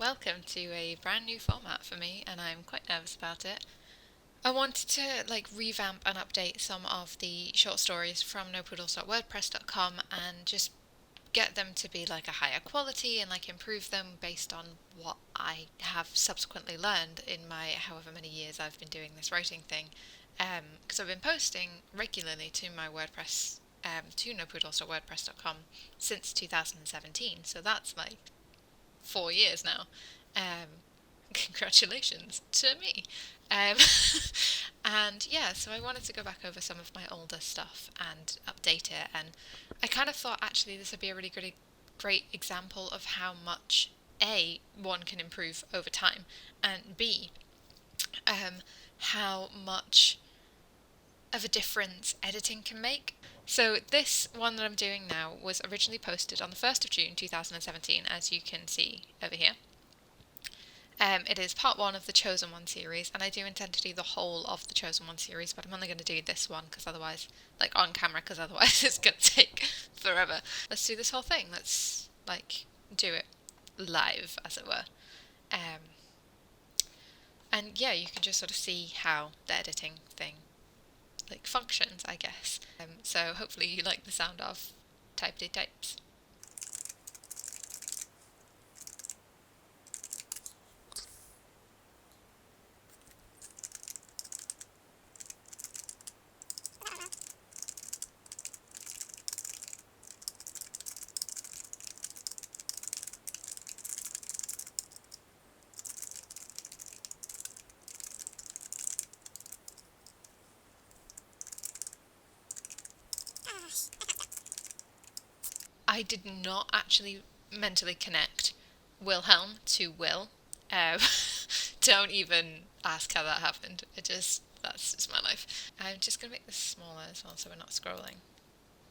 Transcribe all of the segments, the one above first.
welcome to a brand new format for me, and I'm quite nervous about it. I wanted to revamp and update some of the short stories from nopoodles.wordpress.com and just get them to be a higher quality and improve them based on what I have subsequently learned in my however many years I've been doing this writing thing. Because I've been posting regularly to my WordPress, to nopoodles.wordpress.com since 2017, so that's 4 years now. Congratulations to me. Um, and yeah, so I wanted to go back over some of my older stuff and update it. And I kind of thought actually this would be a really great example of how much A, one can improve over time, and B, how much of a difference editing can make. So this one that I'm doing now was originally posted on the 1st of June 2017, as you can see over here. It is part 1 of the Chosen One series, and I do intend to do the whole of the Chosen One series, but I'm only going to do this one because otherwise, on camera, because otherwise it's going to take forever. Let's do this whole thing. Let's do it live, as it were. And yeah, you can just sort of see how the editing thing functions, I guess. So hopefully you like the sound of typedy types. I did not actually mentally connect Wilhelm to Will. Don't even ask how that happened. That's just my life. I'm just going to make this smaller as well so we're not scrolling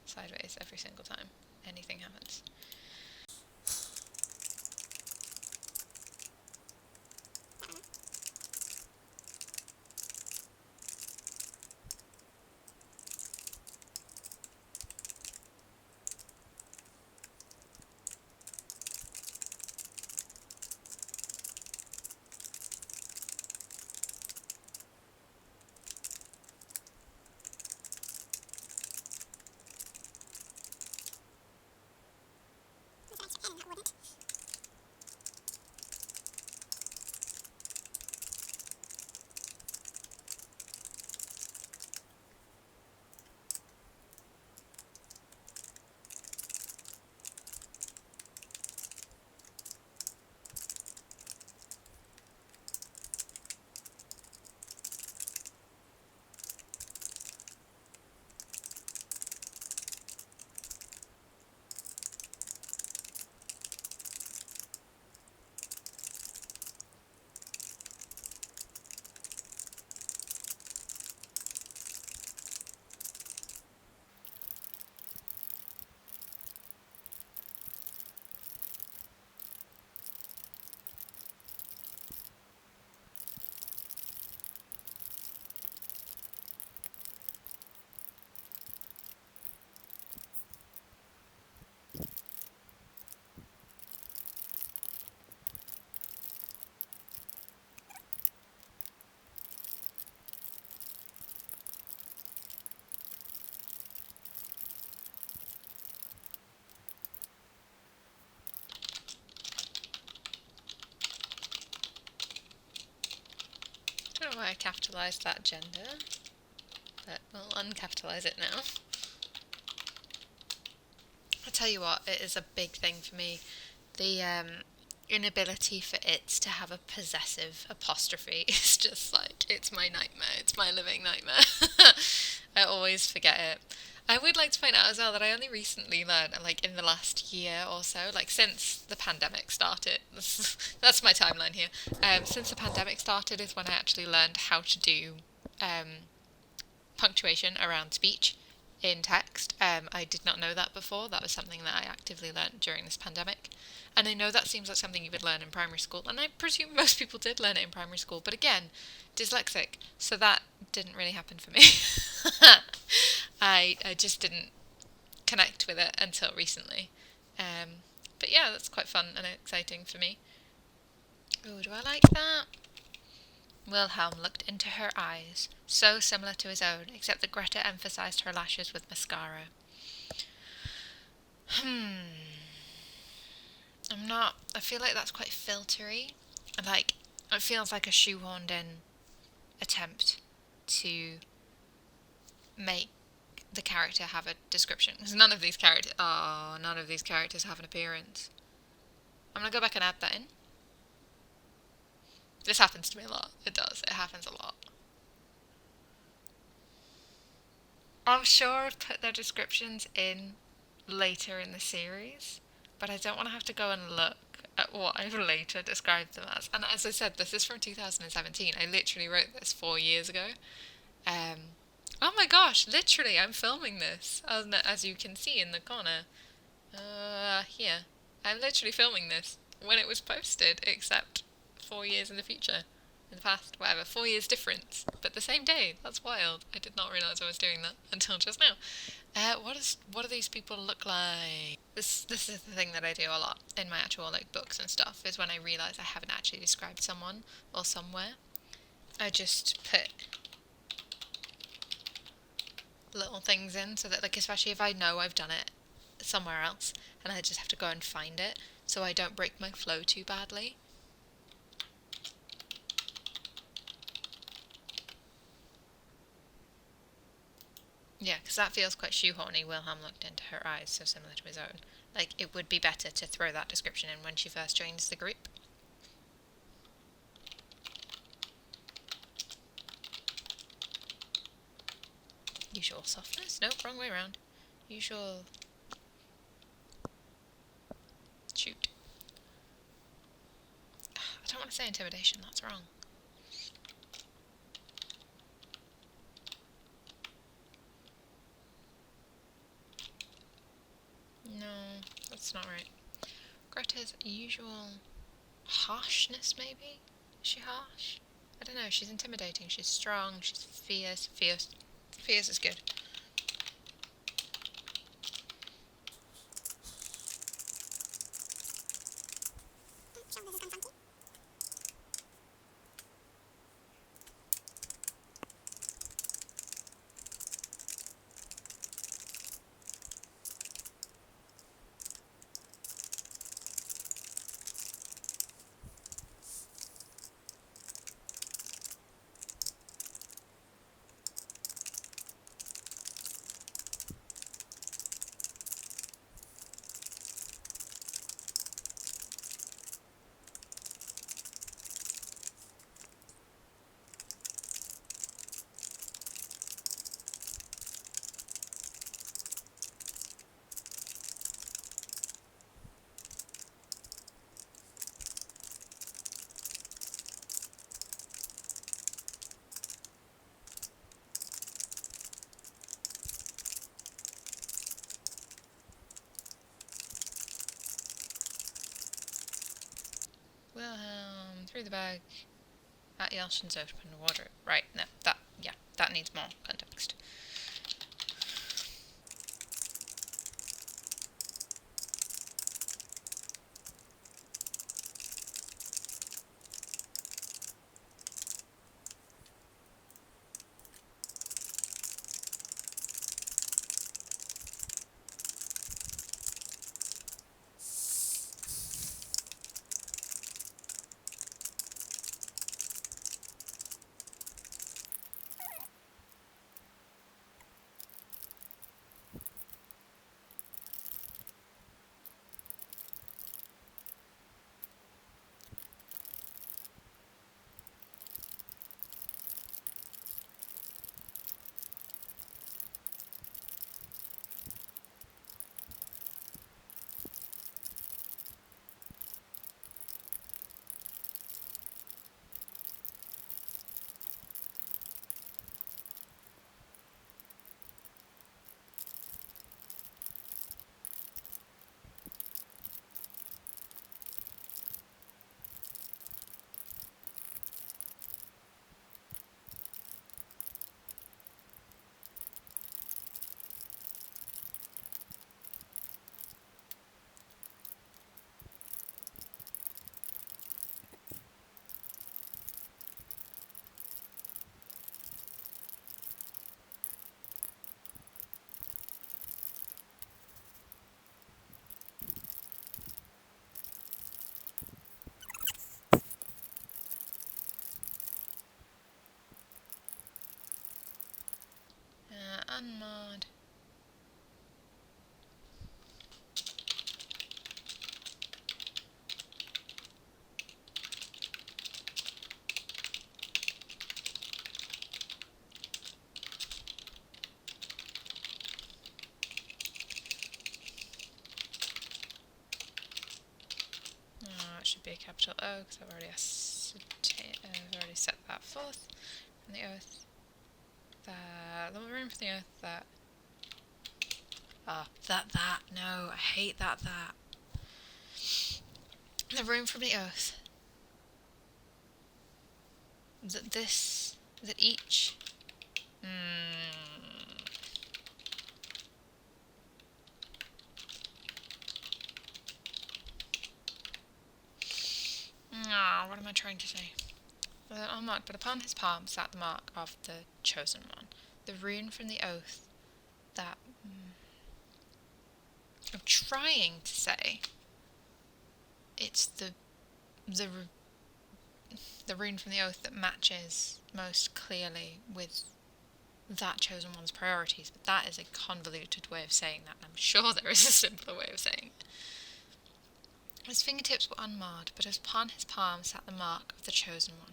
sideways every single time anything happens. I don't know why I capitalised that gender, but we'll uncapitalize it now. I'll tell you what, it is a big thing for me. The inability for it to have a possessive apostrophe is just it's my nightmare. It's my living nightmare. I always forget it. I would like to point out as well that I only recently learned, in the last year or so, since the pandemic started, that's my timeline here, since the pandemic started is when I actually learned how to do punctuation around speech in text. I did not know that before. That was something that I actively learned during this pandemic. And I know that seems like something you would learn in primary school, and I presume most people did learn it in primary school, but again, dyslexic, so that didn't really happen for me. I just didn't connect with it until recently. But yeah, that's quite fun and exciting for me. Oh, do I like that? Wilhelm looked into her eyes, so similar to his own, except that Greta emphasized her lashes with mascara. I feel like that's quite filtery. Like, it feels like a shoehorned in attempt to make the character have a description. Because none of these characters have an appearance. I'm gonna go back and add that in. This happens to me a lot. It does. It happens a lot. I'm sure I've put their descriptions in later in the series, but I don't want to have to go and look at what I've later described them as. And as I said, this is from 2017. I literally wrote this 4 years ago. Oh my gosh, literally, I'm filming this, as you can see in the corner. Here. I'm literally filming this when it was posted, except 4 years in the future. In the past, whatever, 4 years difference, but the same day. That's wild. I did not realise I was doing that until just now. What do these people look like? This is the thing that I do a lot in my actual like books and stuff, is when I realise I haven't actually described someone or somewhere, I just put little things in so that, like, especially if I know I've done it somewhere else and I just have to go and find it, so I don't break my flow too badly. Yeah, because that feels quite shoehorny. Wilhelm looked into her eyes, so similar to his own. Like, it would be better to throw that description in when she first joins the group. Usual softness? Nope, wrong way around. Usual... Shoot. I don't want to say intimidation, that's wrong. No, that's not right. Greta's usual harshness, maybe? Is she harsh? I don't know, she's intimidating, she's strong, she's fierce. Fierce is good. Wilhelm, through the bag, at Yelshin's open water. Right, no, that needs more context. unmarred. It should be a capital O because I've already set that forth. And the oath that the room for the oath that no, I hate that the room from the oath that each what am I trying to say? Unmarked, but upon his palm sat the mark of the chosen one. The rune from the oath that I'm trying to say it's the rune from the oath that matches most clearly with that chosen one's priorities, but that is a convoluted way of saying that, and I'm sure there is a simpler way of saying it. His fingertips were unmarred, but upon his palm sat the mark of the chosen one.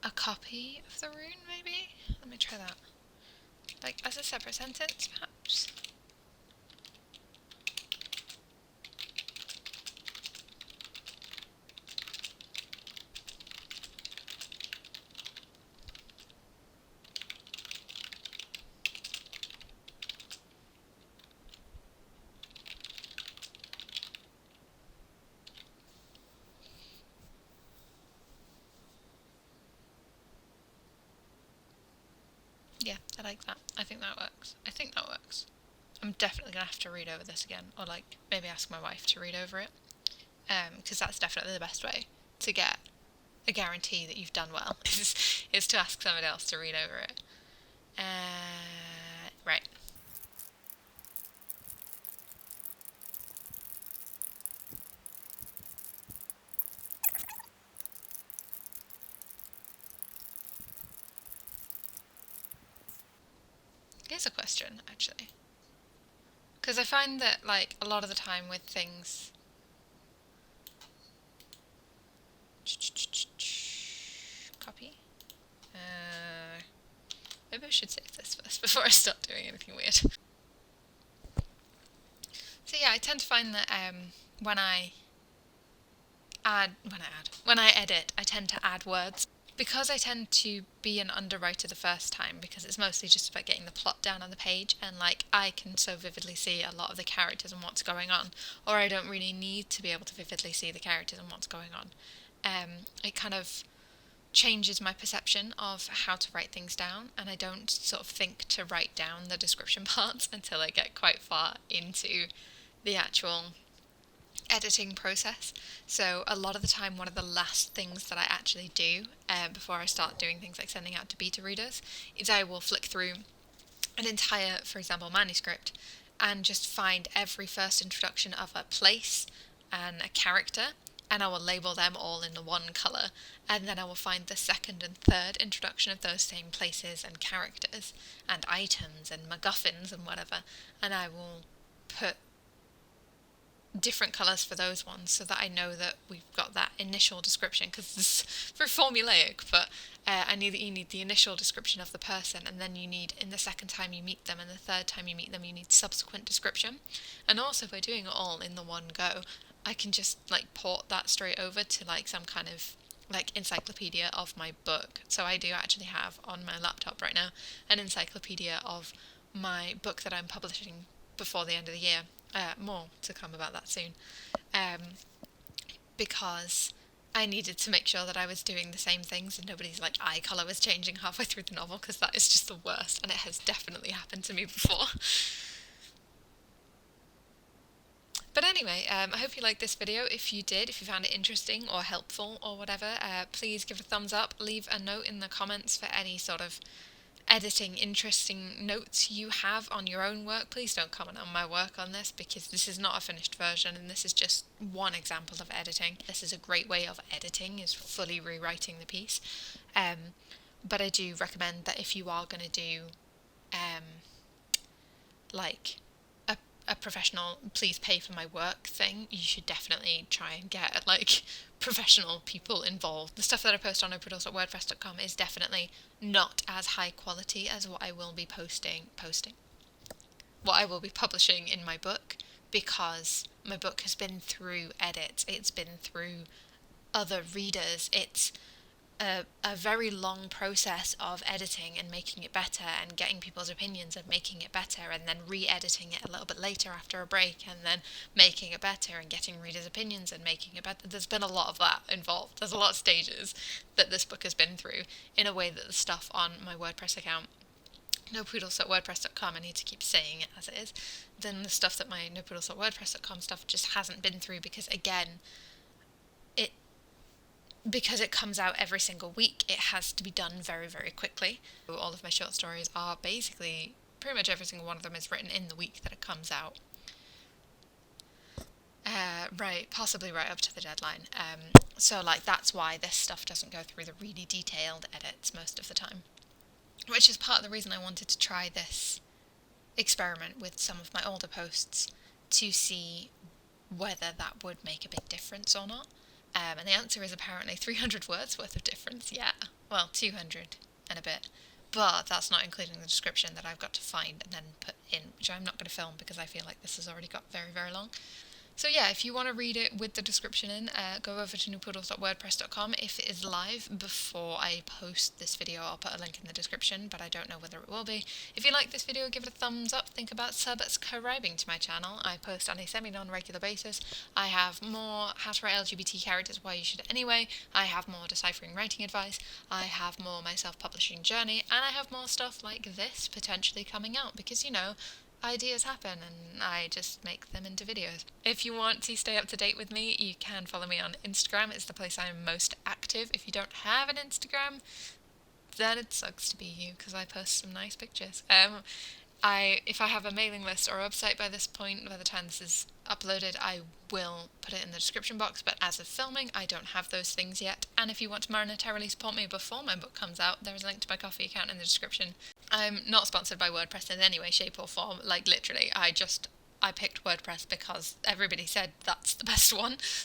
A copy of the rune, maybe? Let me try that. Like, as a separate sentence, perhaps? Yeah, I like that. I think that works. I'm definitely going to have to read over this again, or like maybe ask my wife to read over it, because that's definitely the best way to get a guarantee that you've done well, is to ask somebody else to read over it. Right. Here's a question, actually. Because I find that, like, a lot of the time with things... Copy? Maybe I should save this first before I start doing anything weird. So yeah, I tend to find that when I edit, I tend to add words. Because I tend to be an underwriter the first time, because it's mostly just about getting the plot down on the page, and like I can so vividly see a lot of the characters and what's going on, or I don't really need to be able to vividly see the characters and what's going on. It kind of changes my perception of how to write things down, and I don't sort of think to write down the description parts until I get quite far into the actual editing process. So a lot of the time, one of the last things that I actually do before I start doing things like sending out to beta readers is I will flick through an entire, for example, manuscript and just find every first introduction of a place and a character, and I will label them all in the one colour, and then I will find the second and third introduction of those same places and characters and items and MacGuffins and whatever, and I will put different colours for those ones so that I know that we've got that initial description, because it's very formulaic, but I know that you need the initial description of the person, and then you need, in the second time you meet them and the third time you meet them, you need subsequent description. And also by doing it all in the one go, I can just like port that straight over to like some kind of like encyclopedia of my book. So I do actually have on my laptop right now an encyclopedia of my book that I'm publishing before the end of the year. More to come about that soon, because I needed to make sure that I was doing the same things and nobody's like eye colour was changing halfway through the novel, because that is just the worst, and it has definitely happened to me before. But anyway, I hope you liked this video. If you did, if you found it interesting or helpful or whatever, please give it a thumbs up, leave a note in the comments for any sort of editing interesting notes you have on your own work. Please don't comment on my work on this, because this is not a finished version and this is just one example of editing. This is a great way of editing, is fully rewriting the piece. But I do recommend that if you are going to do like a professional please pay for my work thing, you should definitely try and get like professional people involved. The stuff that I post on nopoodles.wordpress.com is definitely not as high quality as what I will be what I will be publishing in my book, because my book has been through edits, it's been through other readers, it's a very long process of editing and making it better and getting people's opinions and making it better, and then re-editing it a little bit later after a break and then making it better and getting readers' opinions and making it better. There's been a lot of that involved. There's a lot of stages that this book has been through, in a way that the stuff on my WordPress account, nopoodles.wordpress.com, I need to keep saying it as it is, then the stuff that my nopoodles.wordpress.com stuff just hasn't been through, because again, because it comes out every single week, it has to be done very, very quickly. All of my short stories are basically, pretty much every single one of them is written in the week that it comes out. Possibly right up to the deadline. So like that's why this stuff doesn't go through the really detailed edits most of the time. Which is part of the reason I wanted to try this experiment with some of my older posts, to see whether that would make a big difference or not. And the answer is apparently 300 words worth of difference. Yeah, well, 200 and a bit. But that's not including the description that I've got to find and then put in, which I'm not going to film because I feel like this has already got very, very long. So yeah, if you want to read it with the description in, go over to nopoodles.wordpress.com. If it is live before I post this video, I'll put a link in the description, but I don't know whether it will be. If you like this video, give it a thumbs up. Think about subscribing to my channel. I post on a semi-non-regular basis. I have more how to write LGBT characters, why you should anyway. I have more deciphering writing advice. I have more my self-publishing journey, and I have more stuff like this potentially coming out, because, you know, ideas happen and I just make them into videos. If you want to stay up to date with me, you can follow me on Instagram. It's the place I'm most active. If you don't have an Instagram, then it sucks to be you, because I post some nice pictures. If I have a mailing list or a website by this point, by the time this is uploaded, I will put it in the description box, but as of filming, I don't have those things yet. And if you want to monetarily support me before my book comes out, there is a link to my Ko-fi account in the description. I'm not sponsored by WordPress in any way, shape or form. Like literally, I picked WordPress because everybody said that's the best one.